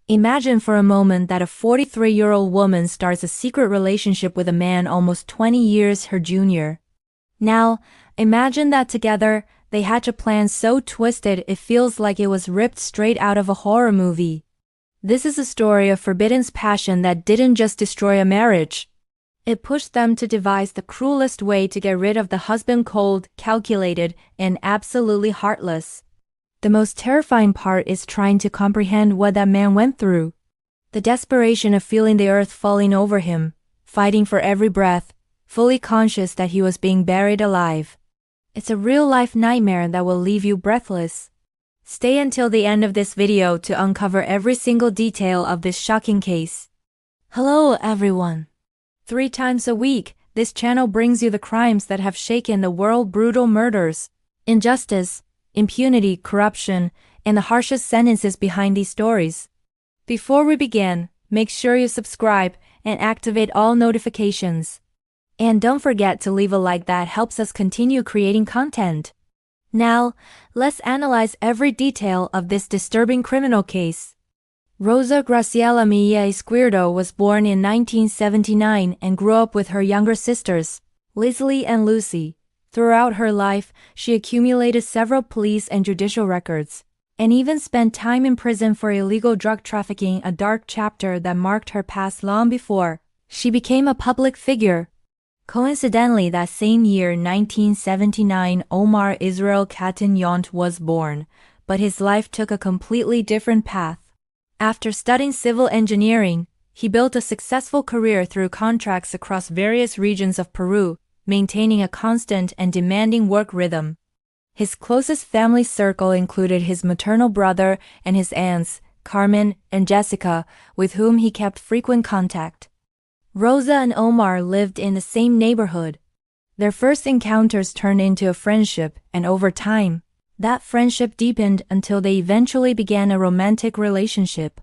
Imagine for a moment that a 43-year-old woman starts a secret relationship with a man almost 20 years her junior. Now, imagine that together, they hatch a plan so twisted it feels like it was ripped straight out of a horror movie. This is a story of forbidden passion that didn't just destroy a marriage. It pushed them to devise the cruelest way to get rid of the husband, cold, calculated, and absolutely heartless. The most terrifying part is trying to comprehend what that man went through. The desperation of feeling the earth falling over him, fighting for every breath, fully conscious that he was being buried alive. It's a real-life nightmare that will leave you breathless. Stay until the end of this video to uncover every single detail of this shocking case. Hello everyone. 3 times a week, this channel brings you the crimes that have shaken the world: brutal murders, injustice, impunity, corruption, and the harshest sentences behind these stories. Before we begin, make sure you subscribe and activate all notifications. And don't forget to leave a like, that helps us continue creating content. Now, let's analyze every detail of this disturbing criminal case. Rosa Graciela Mejia Izquierdo was born in 1979 and grew up with her younger sisters, Leslie and Lucy. Throughout her life, she accumulated several police and judicial records, and even spent time in prison for illegal drug trafficking, a dark chapter that marked her past long before she became a public figure. Coincidentally, that same year, 1979, Omar Israel Katan Yount was born, but his life took a completely different path. After studying civil engineering, he built a successful career through contracts across various regions of Peru, maintaining a constant and demanding work rhythm. His closest family circle included his maternal brother and his aunts, Carmen and Jessica, with whom he kept frequent contact. Rosa and Omar lived in the same neighborhood. Their first encounters turned into a friendship, and over time, that friendship deepened until they eventually began a romantic relationship.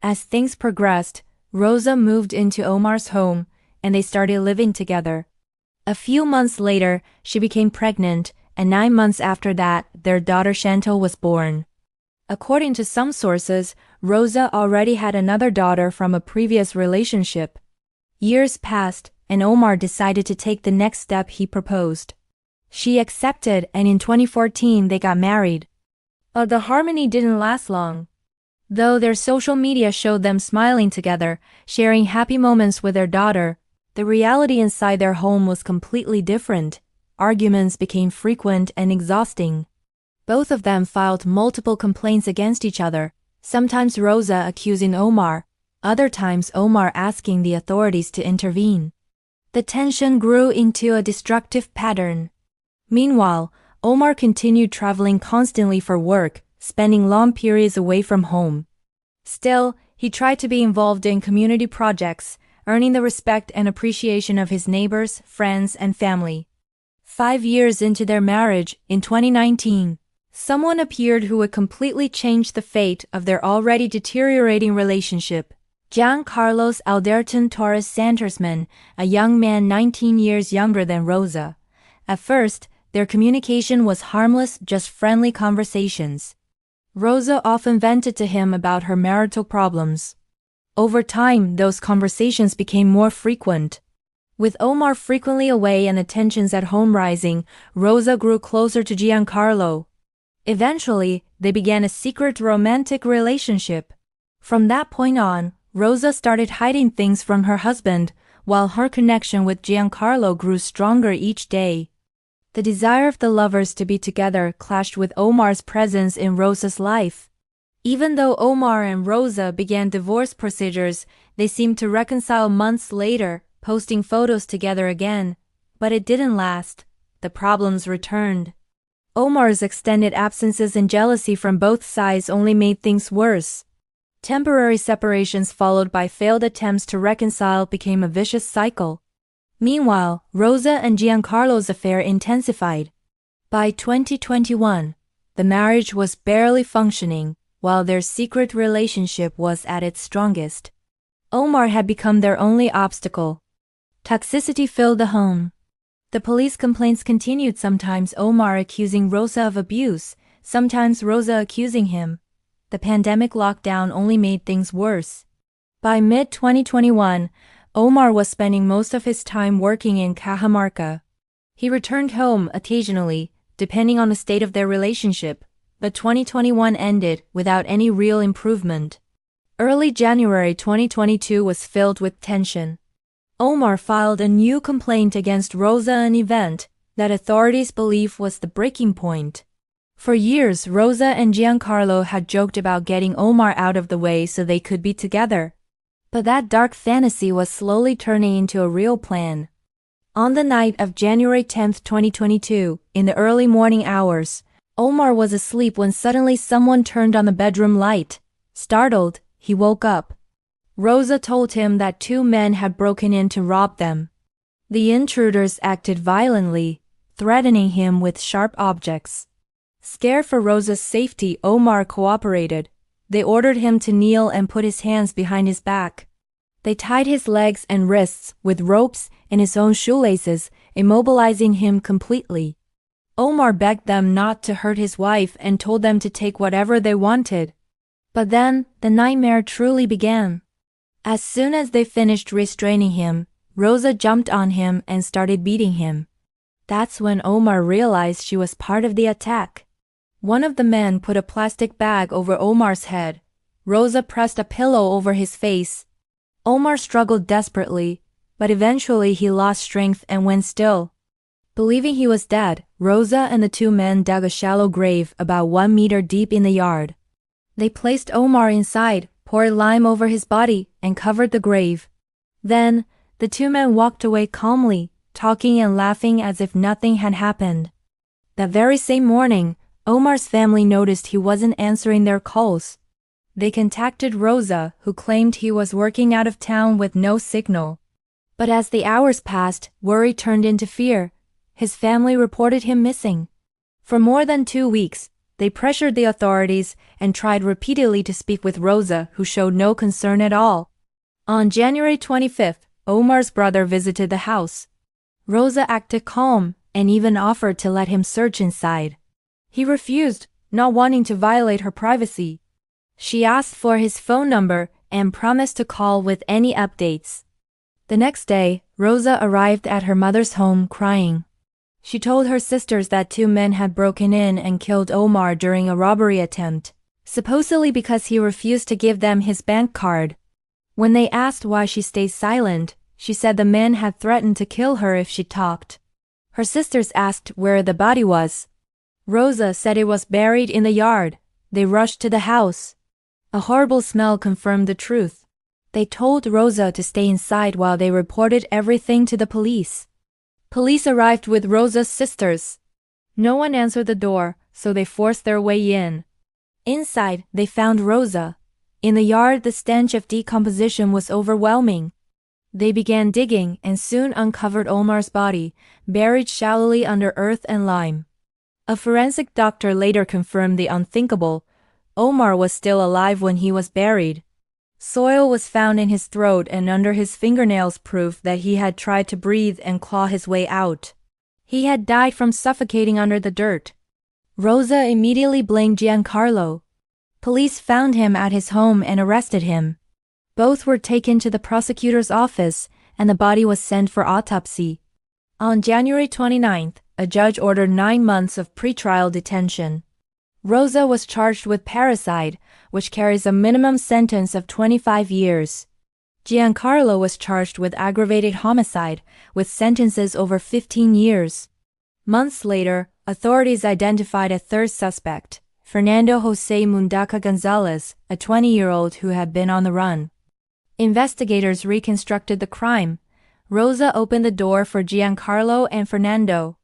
As things progressed, Rosa moved into Omar's home, and they started living together. A few months later, she became pregnant, and 9 months after that, their daughter Chantal was born. According to some sources, Rosa already had another daughter from a previous relationship. Years passed, and Omar decided to take the next step. He proposed. She accepted, and in 2014 they got married. The harmony didn't last long. Though their social media showed them smiling together, sharing happy moments with their daughter, the reality inside their home was completely different. Arguments became frequent and exhausting. Both of them filed multiple complaints against each other, sometimes Rosa accusing Omar, other times Omar asking the authorities to intervene. The tension grew into a destructive pattern. Meanwhile, Omar continued traveling constantly for work, spending long periods away from home. Still, he tried to be involved in community projects, earning the respect and appreciation of his neighbors, friends, and family. 5 years into their marriage, in 2019, someone appeared who would completely change the fate of their already deteriorating relationship. Giancarlos Alderton Torres Santorsman, a young man 19 years younger than Rosa. At first, their communication was harmless, just friendly conversations. Rosa often vented to him about her marital problems. Over time, those conversations became more frequent. With Omar frequently away and the tensions at home rising, Rosa grew closer to Giancarlo. Eventually, they began a secret romantic relationship. From that point on, Rosa started hiding things from her husband, while her connection with Giancarlo grew stronger each day. The desire of the lovers to be together clashed with Omar's presence in Rosa's life. Even though Omar and Rosa began divorce procedures, they seemed to reconcile months later, posting photos together again. But it didn't last. The problems returned. Omar's extended absences and jealousy from both sides only made things worse. Temporary separations followed by failed attempts to reconcile became a vicious cycle. Meanwhile, Rosa and Giancarlo's affair intensified. By 2021, the marriage was barely functioning, while their secret relationship was at its strongest. Omar had become their only obstacle. Toxicity filled the home. The police complaints continued, sometimes Omar accusing Rosa of abuse, sometimes Rosa accusing him. the pandemic lockdown only made things worse. By mid-2021, Omar was spending most of his time working in Cajamarca. He returned home occasionally, depending on the state of their relationship, but 2021 ended without any real improvement. Early January 2022 was filled with tension. Omar filed a new complaint against Rosa, an event that authorities believe was the breaking point. For years, Rosa and Giancarlo had joked about getting Omar out of the way so they could be together. But that dark fantasy was slowly turning into a real plan. On the night of January 10, 2022, in the early morning hours, Omar was asleep when suddenly someone turned on the bedroom light. Startled, he woke up. Rosa told him that two men had broken in to rob them. The intruders acted violently, threatening him with sharp objects. Scared for Rosa's safety, Omar cooperated. They ordered him to kneel and put his hands behind his back. They tied his legs and wrists with ropes and his own shoelaces, immobilizing him completely. Omar begged them not to hurt his wife and told them to take whatever they wanted. But then, the nightmare truly began. As soon as they finished restraining him, Rosa jumped on him and started beating him. That's when Omar realized she was part of the attack. One of the men put a plastic bag over Omar's head. Rosa pressed a pillow over his face. Omar struggled desperately, but eventually he lost strength and went still. Believing he was dead, Rosa and the two men dug a shallow grave about 1 meter deep in the yard. They placed Omar inside, poured lime over his body, and covered the grave. Then, the two men walked away calmly, talking and laughing as if nothing had happened. That very same morning, Omar's family noticed he wasn't answering their calls. They contacted Rosa, who claimed he was working out of town with no signal. But as the hours passed, worry turned into fear. His family reported him missing. For more than 2 weeks, they pressured the authorities and tried repeatedly to speak with Rosa, who showed no concern at all. On January 25th, Omar's brother visited the house. Rosa acted calm and even offered to let him search inside. He refused, not wanting to violate her privacy. She asked for his phone number and promised to call with any updates. The next day, Rosa arrived at her mother's home crying. She told her sisters that two men had broken in and killed Omar during a robbery attempt, supposedly because he refused to give them his bank card. When they asked why she stayed silent, she said the men had threatened to kill her if she talked. Her sisters asked where the body was. Rosa said it was buried in the yard. They rushed to the house. A horrible smell confirmed the truth. They told Rosa to stay inside while they reported everything to the police. Police arrived with Rosa's sisters. No one answered the door, so they forced their way in. Inside, they found Rosa. In the yard, the stench of decomposition was overwhelming. They began digging and soon uncovered Omar's body, buried shallowly under earth and lime. A forensic doctor later confirmed the unthinkable. Omar was still alive when he was buried. Soil was found in his throat and under his fingernails, proof that he had tried to breathe and claw his way out. He had died from suffocating under the dirt. Rosa immediately blamed Giancarlo. Police found him at his home and arrested him. Both were taken to the prosecutor's office, and the body was sent for autopsy. On January 29th, a judge ordered 9 months of pretrial detention. Rosa was charged with parricide, which carries a minimum sentence of 25 years. Giancarlo was charged with aggravated homicide, with sentences over 15 years. Months later, authorities identified a third suspect, Fernando Jose Mundaca Gonzalez, a 20-year-old who had been on the run. Investigators reconstructed the crime. Rosa opened the door for Giancarlo and Fernando.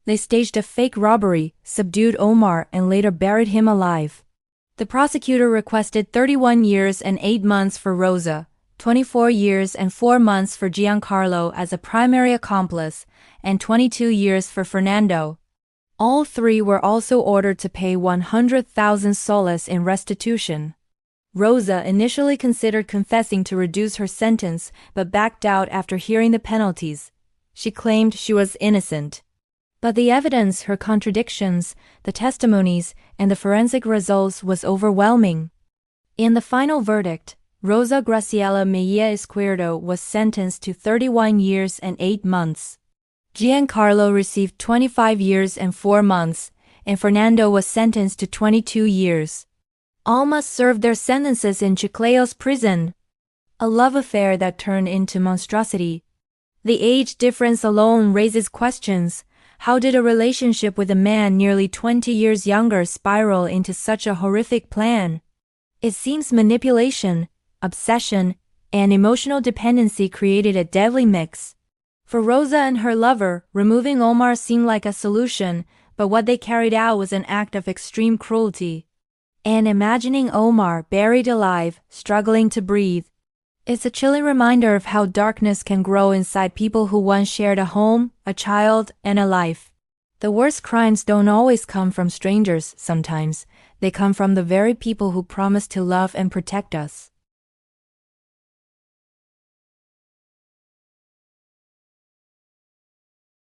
They staged a fake robbery, subdued Omar, and later buried him alive. The prosecutor requested 31 years and 8 months for Rosa, 24 years and 4 months for Giancarlo as a primary accomplice, and 22 years for Fernando. All three were also ordered to pay 100,000 soles in restitution. Rosa initially considered confessing to reduce her sentence, but backed out after hearing the penalties. She claimed she was innocent. But the evidence, her contradictions, the testimonies, and the forensic results was overwhelming. In the final verdict, Rosa Graciela Mejia Izquierdo was sentenced to 31 years and 8 months. Giancarlo received 25 years and 4 months, and Fernando was sentenced to 22 years. All must serve their sentences in Chiclayo's prison. A love affair that turned into monstrosity. The age difference alone raises questions. How did a relationship with a man nearly 20 years younger spiral into such a horrific plan? It seems manipulation, obsession, and emotional dependency created a deadly mix. For Rosa and her lover, removing Omar seemed like a solution, but what they carried out was an act of extreme cruelty. And imagining Omar buried alive, struggling to breathe, it's a chilling reminder of how darkness can grow inside people who once shared a home, a child, and a life. The worst crimes don't always come from strangers, sometimes. They come from the very people who promise to love and protect us.